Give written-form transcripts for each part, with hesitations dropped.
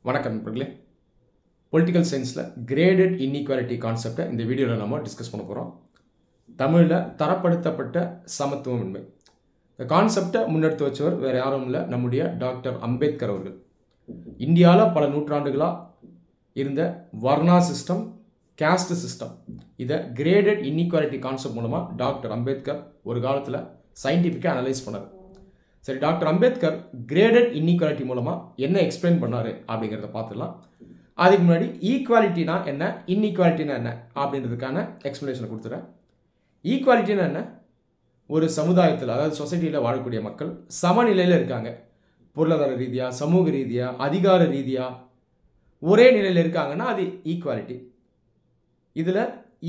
வணக்கம் நண்பர்களே. பொலிட்டிக்கல் சயின்ஸில் கிரேடட் இன்இக்வாலிட்டி கான்செப்டை இந்த வீடியோவில் நம்ம டிஸ்கஸ் பண்ண போகிறோம். தமிழில் தரப்படுத்தப்பட்ட சமத்துவமின்மை. இந்த கான்செப்டை முன்னெடுத்து வச்சவர் வேறு யாரும் இல்லை, நம்முடைய டாக்டர் அம்பேத்கர் அவர்கள். இந்தியாவில் பல நூற்றாண்டுகளாக இருந்த வர்ணா சிஸ்டம், கேஸ்ட் சிஸ்டம், இதை கிரேடட் இன்இக்வாலிட்டி கான்செப்ட் மூலமாக டாக்டர் அம்பேத்கர் ஒரு காலத்தில் சயின்டிஃபிக்காக அனலைஸ் பண்ணார். சரி, டாக்டர் அம்பேத்கர் கிரேடட் இன்இக்வாலிட்டி மூலமாக என்ன எக்ஸ்பிளைன் பண்ணார் அப்படிங்கிறத பார்த்துடலாம். அதுக்கு முன்னாடி ஈக்குவாலிட்டினா என்ன, இன்இக்வாலிட்டினா என்ன அப்படின்றதுக்கான எக்ஸ்பிளனேஷனை கொடுத்துறேன். ஈக்குவாலிட்டினா என்ன? ஒரு சமுதாயத்தில், அதாவது சொசைட்டியில் வாழக்கூடிய மக்கள் சமநிலையில் இருக்காங்க. பொருளாதார ரீதியாக, சமூக ரீதியாக, அதிகார ரீதியாக ஒரே நிலையில் இருக்காங்கன்னா அது ஈக்குவாலிட்டி. இதில்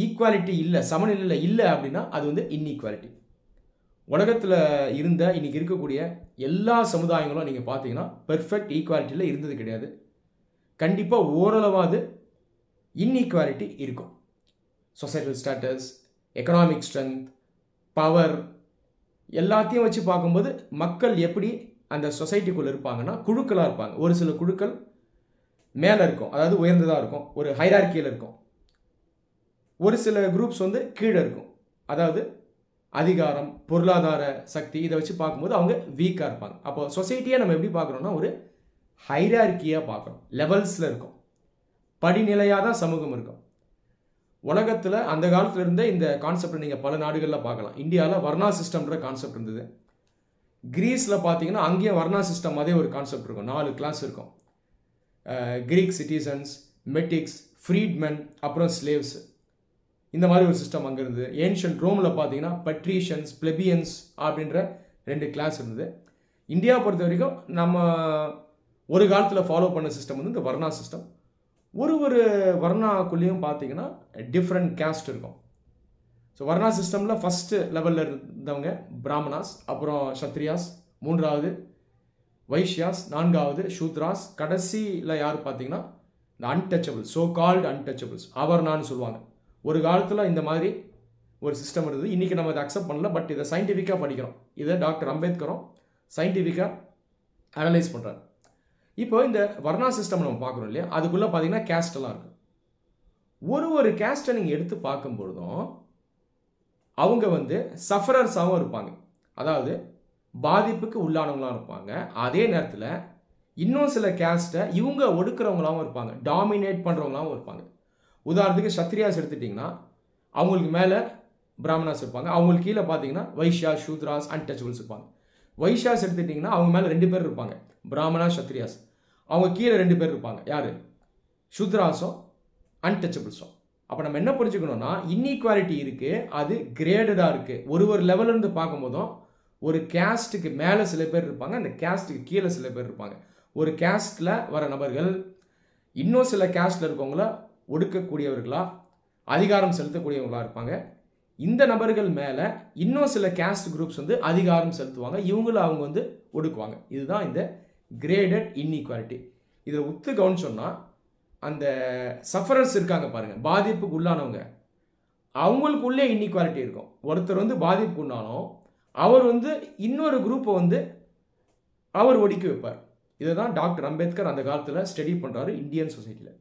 ஈக்குவாலிட்டி இல்லை, சமநிலையில் இல்லை அப்படின்னா அது வந்து இன்இக்வாலிட்டி. உலகத்தில் இருந்த இன்றைக்கி இருக்கக்கூடிய எல்லா சமுதாயங்களும் நீங்கள் பார்த்தீங்கன்னா பெர்ஃபெக்ட் ஈக்குவாலிட்டியில் இருந்தது கிடையாது. கண்டிப்பாக ஓரளவாது இன்இக்வாலிட்டி இருக்கும். Societal status, economic strength, power எல்லாத்தையும் வச்சு பார்க்கும்போது மக்கள் எப்படி அந்த சொசைட்டிக்குள்ளே இருப்பாங்கன்னா குழுக்களாக இருப்பாங்க. ஒரு சில குழுக்கள் மேலே இருக்கும், அதாவது உயர்ந்ததாக இருக்கும், ஒரு ஹைரார்க்கியில் இருக்கும். ஒரு சில குரூப்ஸ் வந்து கீழே இருக்கும், அதாவது அதிகாரம், பொருளாதார சக்தி, இதை வச்சு பார்க்கும்போது அவங்க வீக்காக இருப்பாங்க. அப்போ சொசைட்டியை நம்ம எப்படி பார்க்குறோம்னா ஒரு ஹைரார்க்கியாக பார்க்குறோம், லெவல்ஸில் இருக்கும், படிநிலையாக தான் சமூகம் இருக்கும். உலகத்தில் அந்த காலத்தில் இருந்த இந்த கான்செப்டை நீங்கள் பல நாடுகளில் பார்க்கலாம். இந்தியாவில் வர்ணா சிஸ்டம்ன்ற கான்செப்ட் இருந்தது. கிரீஸில் பார்த்தீங்கன்னா அங்கேயும் வர்ணா சிஸ்டம் அதே ஒரு கான்செப்ட் இருக்கும். 4 கிளாஸ் இருக்கும். கிரீக் சிட்டிசன்ஸ், மெட்டிக்ஸ், ஃப்ரீட்மென், அப்புறம் ஸ்லேவ்ஸ், இந்த மாதிரி ஒரு சிஸ்டம் அங்கே இருந்தது. ஏன்ஷியன்ட் ரோமில் பார்த்தீங்கன்னா பட்ரீஷியன்ஸ், பிளெபியன்ஸ் அப்படின்ற 2 கிளாஸ் இருந்தது. இந்தியாவை பொறுத்த வரைக்கும் நம்ம ஒரு காலத்தில் ஃபாலோ பண்ண சிஸ்டம் வந்து இந்த வர்ணா சிஸ்டம். ஒரு வர்ணாக்குள்ளேயும் பார்த்தீங்கன்னா டிஃப்ரெண்ட் கேஸ்ட் இருக்கும். ஸோ வர்ணா சிஸ்டமில் ஃபஸ்ட்டு லெவலில் இருந்தவங்க பிராமணாஸ், அப்புறம் சத்ரியாஸ், 3வது வைஷ்யாஸ், 4வது சூத்ராஸ், கடைசியில் யார் பார்த்தீங்கன்னா இந்த அன்டச்சபிள்ஸ், சோ கால்டு அன்டச்சபிள்ஸ், அவர்னான்னு சொல்லுவாங்க. ஒரு காலத்தில் இந்த மாதிரி ஒரு சிஸ்டம் இருந்தது. இன்றைக்கி நம்ம இதை அக்செப்ட் பண்ணல, பட் இதை சயின்டிஃபிக்காக படிக்கிறோம். இதை டாக்டர் அம்பேத்கரும் சயின்டிஃபிக்காக அனலைஸ் பண்ணுறாரு. இப்போ இந்த வர்ணா சிஸ்டம் நம்ம பார்க்குறோம் இல்லையா, அதுக்குள்ளே பார்த்தீங்கன்னா கேஸ்டெல்லாம் இருக்குது. ஒரு கேஸ்ட்டை நீங்கள் எடுத்து பார்க்கும்பொழுதும் அவங்க வந்து சஃபரர்ஸாகவும் இருப்பாங்க, அதாவது பாதிப்புக்கு உள்ளானவங்களாகவும் இருப்பாங்க. அதே நேரத்தில் இன்னும் சில கேஸ்ட்டை இவங்க ஒடுக்குறவங்களாகவும் இருப்பாங்க, டாமினேட் பண்ணுறவங்களாகவும் இருப்பாங்க. உதாரணத்துக்கு சத்ரியாஸ் எடுத்துட்டிங்கன்னா அவங்களுக்கு மேலே பிராமணாஸ் இருப்பாங்க, அவங்களுக்கு கீழே பார்த்தீங்கன்னா வைஷ்யா, சூத்ராஸ், அன்டச்சபிள்ஸ் இருப்பாங்க. வைஷ்யாஸ் எடுத்துட்டிங்கன்னா அவங்க மேலே 2 பேர் இருப்பாங்க, பிராமணா, சத்ரியாஸ். அவங்க கீழே 2 பேர் இருப்பாங்க, யார்? சூத்ராஸும் அன்டச்சபிள்ஸும். அப்போ நம்ம என்ன புரிஞ்சுக்கணும்னா இன்இக்வாலிட்டி இருக்குது, அது கிரேடடாக இருக்குது. ஒரு லெவலேருந்து பார்க்கும்போதும் ஒரு கேஸ்ட்டுக்கு மேலே சில பேர் இருப்பாங்க, அந்த கேஸ்ட்டுக்கு கீழே சில பேர் இருப்பாங்க. ஒரு கேஸ்ட்டில் வர நபர்கள் இன்னும் சில கேஸ்ட்டில் இருக்கவங்கள ஒடுக்கக்கூடியவர்களா, அதிகாரம் செலுத்தக்கூடியவங்களா இருப்பாங்க. இந்த நபர்கள் மேலே இன்னும் சில கேஸ்ட் குரூப்ஸ் வந்து அதிகாரம் செலுத்துவாங்க, இவங்கள அவங்க வந்து ஒடுக்குவாங்க. இதுதான் இந்த கிரேடட் இன்இக்வாலிட்டி. இதை ஒத்து கவனிச்சோம்னா அந்த சஃபரர்ஸ் இருக்காங்க பாருங்கள், பாதிப்புக்கு உள்ளானவங்க, அவங்களுக்குள்ளே இன்இக்வாலிட்டி இருக்கும். ஒருத்தர் வந்து பாதிப்புக்கு உள்ளானோ அவர் வந்து இன்னொரு குரூப்பை வந்து அவர் ஒடுக்கி வைப்பார். இதை தான் டாக்டர் அம்பேத்கர் அந்த காலத்தில் ஸ்டடி பண்ணுறாரு இந்தியன் சொசைட்டியில்.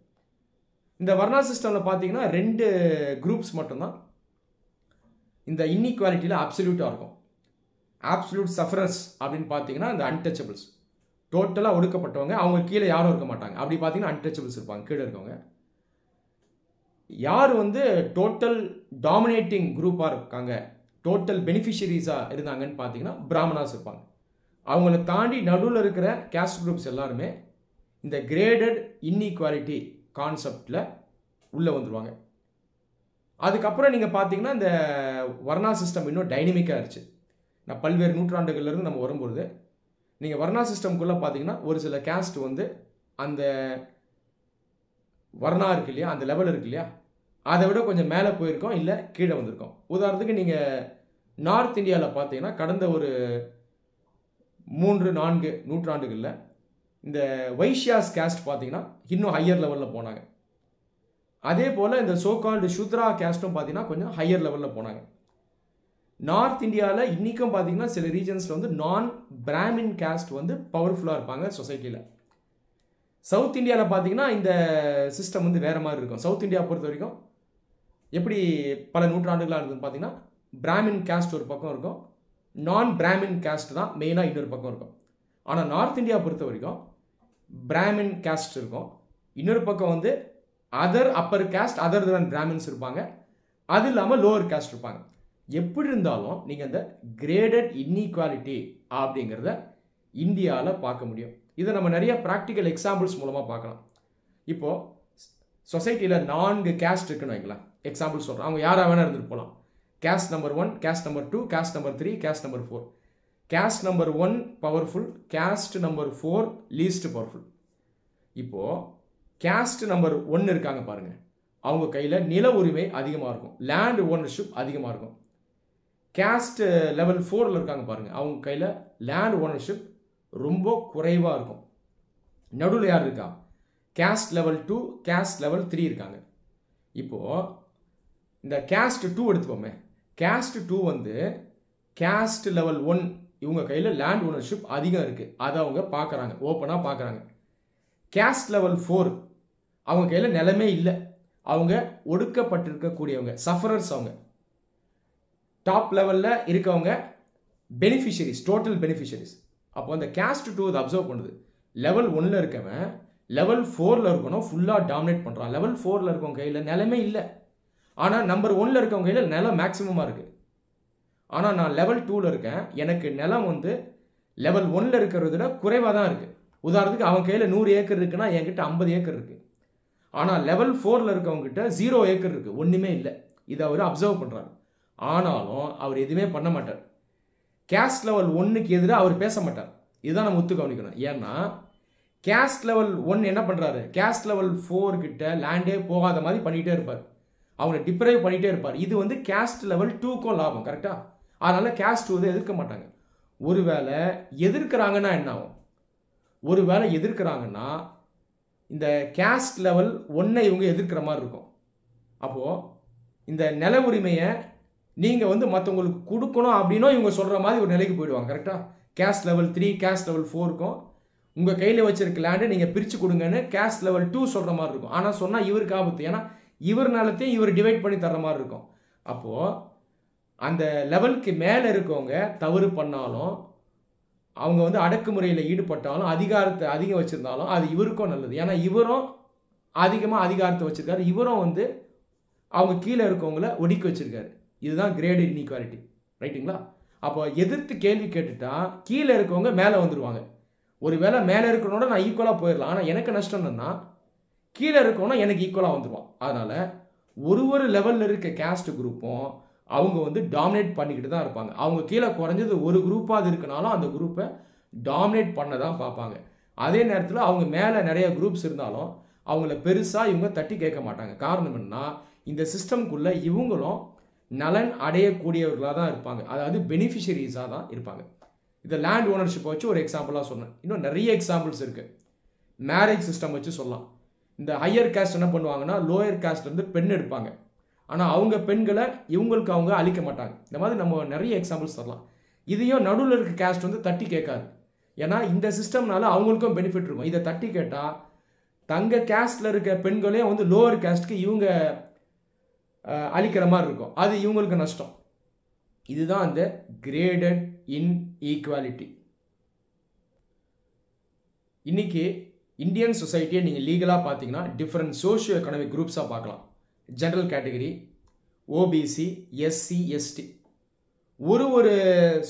இந்த வர்ணா சிஸ்டமில் பார்த்தீங்கன்னா 2 குரூப்ஸ் மட்டும்தான் இந்த இன்இக்வாலிட்டியில் அப்சல்யூட்டாக இருக்கும். அப்சல்யூட் சஃபரர்ஸ் அப்படின்னு பார்த்தீங்கன்னா இந்த அன்டச்சபிள்ஸ், டோட்டலாக ஒடுக்கப்பட்டவங்க, அவங்க கீழே யாரும் இருக்க மாட்டாங்க. அப்படி பார்த்தீங்கன்னா அன்டச்சபிள்ஸ் இருப்பாங்க, கீழே இருக்கவங்க. யார் வந்து டோட்டல் டாமினேட்டிங் குரூப்பாக இருக்காங்க, டோட்டல் பெனிஃபிஷரிஸாக இருந்தாங்கன்னு பார்த்தீங்கன்னா பிராமணாஸ் இருப்பாங்க. அவங்கள தாண்டி நடுவில் இருக்கிற கேஸ்ட் குரூப்ஸ் எல்லாருமே இந்த கிரேடட் இன்இக்வாலிட்டி கான்செப்டில் உள்ளே வந்துடுவாங்க. அதுக்கப்புறம் நீங்கள் பார்த்தீங்கன்னா இந்த வர்ணா சிஸ்டம் இன்னும் டைனமிக்காக இருந்துச்சு. நான் பல்வேறு நூற்றாண்டுகள்லேருந்து நம்ம வரும்பொழுது நீங்கள் வர்ணா சிஸ்டம்குள்ளே பார்த்தீங்கன்னா ஒரு சில கேஸ்ட் வந்து அந்த வர்ணா இருக்கு இல்லையா, அந்த லெவல் இருக்கு இல்லையா, அதை விட கொஞ்சம் மேலே போயிருக்கோம், இல்லை கீழே வந்திருக்கோம். உதாரணத்துக்கு நீங்கள் நார்த் இந்தியாவில் பார்த்தீங்கன்னா கடந்த ஒரு 3-4 நூற்றாண்டுகளில் இந்த வைஷ்யாஸ் கேஸ்ட் பார்த்தீங்கன்னா இன்னும் ஹையர் லெவலில் போனாங்க. அதே போல் இந்த சோகால்டு சூத்ரா கேஸ்ட்டும் பார்த்தீங்கன்னா கொஞ்சம் ஹையர் லெவலில் போனாங்க. நார்த் இந்தியாவில் இன்றைக்கும் பார்த்தீங்கன்னா சில ரீஜன்ஸில் வந்து நான் பிராமின் கேஸ்ட் வந்து பவர்ஃபுல்லாக இருப்பாங்க சொசைட்டியில். சவுத் இந்தியாவில் பார்த்தீங்கன்னா இந்த சிஸ்டம் வந்து வேறு மாதிரி இருக்கும். சவுத் இந்தியா பொறுத்த வரைக்கும் எப்படி பல நூற்றாண்டுகளாக இருந்ததுன்னு பார்த்தீங்கன்னா பிராமின் கேஸ்ட் ஒரு பக்கம் இருக்கும், நான் பிராமின் கேஸ்ட் தான் மெயினாக இன்னொரு பக்கம் இருக்கும். ஆனால் நார்த் இந்தியா பொறுத்த வரைக்கும் பிராமின் கேஸ்ட் இருக்கும், இன்னொரு பக்கம் வந்து other upper caste other than Brahmins இருப்பாங்க, அது இல்லாமல் லோவர் கேஸ்ட் இருப்பாங்க. எப்படி இருந்தாலும் நீங்கள் இந்த கிரேடட் இன்இக்வாலிட்டி அப்படிங்கிறத இந்தியாவில் பார்க்க முடியும். இதை நம்ம நிறைய ப்ராக்டிக்கல் எக்ஸாம்பிள்ஸ் மூலமாக பார்க்கலாம். இப்போது சொசைட்டியில் 4 கேஸ்ட் இருக்குன்னு வைக்கலாம். எக்ஸாம்பிள் சொல்கிறேன், அவங்க யாராக வேணால் இருந்துட்டு போகலாம். Caste number 1, caste number 2, caste number 3, caste number 4. Caste number 1 powerful, caste number 4 least powerful. இப்போது கேஸ்ட் நம்பர் 1 இருக்காங்க பாருங்கள், அவங்க கையில் நில உரிமை அதிகமாக இருக்கும், லேண்ட் ஓனர்ஷிப் அதிகமாக இருக்கும். கேஸ்ட் லெவல் 4ல் இருக்காங்க பாருங்கள், அவங்க கையில் லேண்ட் ஓனர்ஷிப் ரொம்ப குறைவாக இருக்கும். நடுவில் யார் இருக்கா? கேஸ்ட் லெவல் 2, கேஸ்ட் லெவல் 3 இருக்காங்க. இப்போது இந்த கேஸ்ட் 2 எடுத்துப்போமே, கேஸ்ட் 2 வந்து கேஸ்ட் லெவல் 1 இவங்க கையில் லேண்ட் ஓனர்ஷிப் அதிகம் இருக்குது, அதை அவங்க பார்க்குறாங்க, ஓப்பனாக பார்க்குறாங்க. கேஸ்ட் லெவல் 4 அவங்க கையில் நிலமே இல்லை, அவங்க ஒடுக்கப்பட்டிருக்கக்கூடியவங்க, சஃபரர்ஸ். அவங்க டாப் லெவலில் இருக்கவங்க பெனிஃபிஷரிஸ், டோட்டல் பெனிஃபிஷரிஸ். அப்போ அந்த கேஸ்ட் 2 அதை அப்சர்வ் பண்ணுது. லெவல் 1ல் இருக்கவன் லெவல் 4ல் இருக்கணும் ஃபுல்லாக டாமினேட் பண்ணுறான். லெவல் 4ல் இருக்கவங்க கையில் நிலமே இல்லை, ஆனால் நம்பர் 1ல் இருக்கவங்க கையில் நிலம் மேக்ஸிமமாக இருக்குது. ஆனால் நான் லெவல் 2ல் இருக்கேன், எனக்கு நிலம் வந்து லெவல் 1ல் இருக்கிறத விட குறைவாக தான் இருக்குது. உதாரணத்துக்கு அவன் கையில் 100 ஏக்கர் இருக்குன்னா என்கிட்ட 50 ஏக்கர் இருக்குது. ஆனால் லெவல் 4ல் இருக்கவங்ககிட்ட 0 ஏக்கர் இருக்குது, ஒன்றுமே இல்லை. இதை அவர் அப்சர்வ் பண்ணுறாரு. ஆனாலும் அவர் எதுவுமே பண்ண மாட்டார். கேஸ்ட் லெவல் 1க்கு எதிராக அவர் பேச மாட்டார். இதுதான் நம்ம ஒத்து கவனிக்கணும். ஏன்னா கேஸ்ட் லெவல் 1 என்ன பண்ணுறாரு, கேஸ்ட் லெவல் 4 கிட்ட லேண்டே போகாத மாதிரி பண்ணிகிட்டே இருப்பார், அவங்களை டிப்ரைவ் பண்ணிகிட்டே இருப்பார். இது வந்து கேஸ்ட் லெவல் 2க்கும் லாபம், கரெக்டாக? அதனால கேஸ்ட் 2 எதிர்க்க மாட்டாங்க. ஒருவேளை எதிர்க்கிறாங்கன்னா என்ன ஆகும்? ஒருவேளை எதிர்க்கிறாங்கன்னா இந்த கேஸ்ட் லெவல் 1 இவங்க எதிர்க்கிற மாதிரி இருக்கும். அப்போது இந்த நில உரிமையை நீங்கள் வந்து மற்றவங்களுக்கு கொடுக்கணும் அப்படின்னும் இவங்க சொல்கிற மாதிரி ஒரு நிலைக்கு போயிடுவாங்க, கரெக்டாக? கேஸ்ட் லெவல் 3, கேஸ்ட் லெவல் 4க்கும் உங்கள் கையில் வச்சிருக்க லேண்டை நீங்கள் பிரித்து கொடுங்கன்னு கேஸ்ட் லெவல் 2 சொல்கிற மாதிரி இருக்கும். ஆனால் சொன்னால் இவருக்கு ஆபத்து, ஏன்னா இவர் நிலத்தையும் இவர் டிவைட் பண்ணி தர்ற மாதிரி இருக்கும். அப்போது அந்த லெவலுக்கு மேலே இருக்கவங்க தவறு பண்ணாலும், அவங்க வந்து அடக்குமுறையில் ஈடுபட்டாலும், அதிகாரத்தை அதிகம் வச்சுருந்தாலும் அது இவருக்கும் நல்லது. ஏன்னா இவரும் அதிகமாக அதிகாரத்தை வச்சுருக்காரு, இவரும் வந்து அவங்க கீழே இருக்கவங்கள ஒடுக்கி வச்சுருக்காரு. இதுதான் கிரேடட் இன்இக்வாலிட்டி, ரைட்டுங்களா? அப்போ எதிர்த்து கேள்வி கேட்டுட்டா கீழே இருக்கவங்க மேலே வந்துடுவாங்க. ஒரு வேளை மேலே இருக்கிறவனோட நான் ஈக்குவலாக போயிடலாம், ஆனால் எனக்கு நஷ்டம் என்னன்னா கீழே இருக்கவனா எனக்கு ஈக்குவலாக வந்துடுவான். அதனால் ஒரு லெவலில் இருக்க கேஸ்ட் குரூப்பும் அவங்க வந்து டாமினேட் பண்ணிக்கிட்டு தான் இருப்பாங்க. அவங்க கீழே குறைஞ்சது ஒரு குரூப்பாக இருக்கனாலும் அந்த குரூப்பை டாமினேட் பண்ண தான் பார்ப்பாங்க. அதே நேரத்தில் அவங்க மேலே நிறைய குரூப்ஸ் இருந்தாலும் அவங்கள பெருசாக இவங்க தட்டி கேட்க மாட்டாங்க. காரணம் என்னன்னா இந்த சிஸ்டம்குள்ளே இவங்களும் நலன் அடையக்கூடியவர்களாக தான் இருப்பாங்க, அதாவது பெனிஃபிஷரிஸாக தான் இருப்பாங்க. இதை லேண்ட் ஓனர்ஷிப்பை வச்சு ஒரு எக்ஸாம்பிளாக சொன்னேன். இன்னும் நிறைய எக்ஸாம்பிள்ஸ் இருக்குது. மேரேஜ் சிஸ்டம் வச்சு சொல்லலாம். இந்த ஹையர் கேஸ்ட் என்ன பண்ணுவாங்கன்னா லோயர் கேஸ்ட்லேருந்து பெண் எடுப்பாங்க, ஆனால் அவங்க பெண்களை இவங்களுக்கு அவங்க அழிக்க மாட்டாங்க. இந்த மாதிரி நம்ம நிறைய எக்ஸாம்பிள்ஸ் தரலாம். இதையும் நடுவில் இருக்க கேஸ்ட் வந்து தட்டி கேட்காது, ஏன்னா இந்த சிஸ்டம்னால அவங்களுக்கும் பெனிஃபிட் இருக்கும். இதை தட்டி கேட்டால் தங்க கேஸ்டில் இருக்க பெண்களையும் வந்து லோவர் கேஸ்ட்டுக்கு இவங்க அழிக்கிற மாதிரி இருக்கும், அது இவங்களுக்கு நஷ்டம். இதுதான் அந்த கிரேடட் இன்இக்வாலிட்டி. இன்னைக்கு இந்தியன் சொசைட்டியை நீங்கள் லீகலாக பார்த்தீங்கன்னா டிஃப்ரெண்ட் சோஷியோ எக்கனாமிக் குரூப்ஸாக பார்க்கலாம். General category, OBC, SC, ST. ஒரு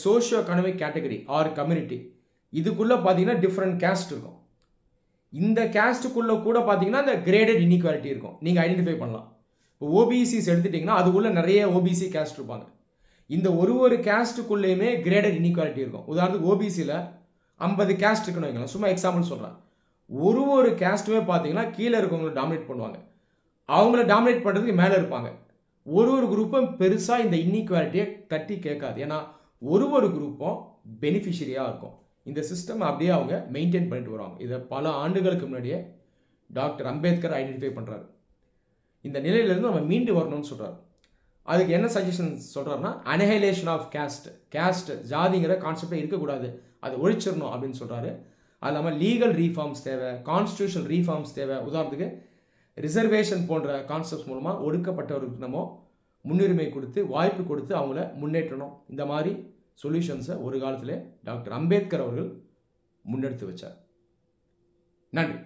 socio economic category or community இதுக்குள்ளே பார்த்தீங்கன்னா டிஃப்ரெண்ட் கேஸ்ட் இருக்கும். இந்த கேஸ்ட்டுக்குள்ளே கூட பார்த்தீங்கன்னா இந்த கிரேடட் இன்இக்வாலிட்டி இருக்கும், நீங்கள் ஐடென்டிஃபை பண்ணலாம். இப்போ ஓபிசிஸ் எடுத்துட்டிங்கன்னா அதுக்குள்ளே நிறைய ஓபிசி கேஸ்ட் இருப்பாங்க. இந்த ஒரு கேஸ்ட்டுக்குள்ளேயுமே கிரேடட் இன்இக்வாலிட்டி இருக்கும். உதாரணத்துக்கு ஓபிசியில் 50 கேஸ்ட் இருக்குன்னு வைக்கலாம், சும்மா எக்ஸாம்பிள் சொல்கிறேன். ஒரு கேஸ்ட்டுமே பார்த்தீங்கன்னா கீழே இருக்கவங்களை டாமினேட் பண்ணுவாங்க, அவங்கள டாமினேட் பண்ணுறதுக்கு மேலே இருப்பாங்க. ஒரு குரூப்பும் பெருசாக இந்த இன்இக்வாலிட்டியை தட்டி கேட்காது, ஏன்னா ஒரு குரூப்பும் பெனிஃபிஷரியாக இருக்கும். இந்த சிஸ்டம் அப்படியே அவங்க மெயின்டைன் பண்ணிட்டு வருவாங்க. இதை பல ஆண்டுகளுக்கு முன்னாடியே டாக்டர் அம்பேத்கர் ஐடென்டிஃபை பண்ணுறாரு. இந்த நிலையிலேருந்து நம்ம மீண்டு வரணும்னு சொல்கிறார். அதுக்கு என்ன சஜஷன் சொல்கிறாருன்னா அனஹைலேஷன் ஆஃப் கேஸ்ட், ஜாதிங்கிற கான்செப்டே இருக்கக்கூடாது, அது ஒழிச்சிடணும் அப்படின்னு சொல்கிறாரு. அது இல்லாமல் லீகல் ரீஃபார்ம்ஸ் தேவை, கான்ஸ்டியூஷனல் ரீஃபார்ம்ஸ் தேவை. உதாரணத்துக்கு ரிசர்வேஷன் போன்ற கான்செப்ட்ஸ் மூலமாக ஒடுக்கப்பட்டவர்களுக்கு நம்ம முன்னுரிமை கொடுத்து வாய்ப்பு கொடுத்து அவங்கள முன்னேற்றணும். இந்த மாதிரி சொல்யூஷன்ஸை ஒரு காலத்தில் டாக்டர் அம்பேத்கர் அவர்கள் முன்னெடுத்து வச்சார். நன்றி.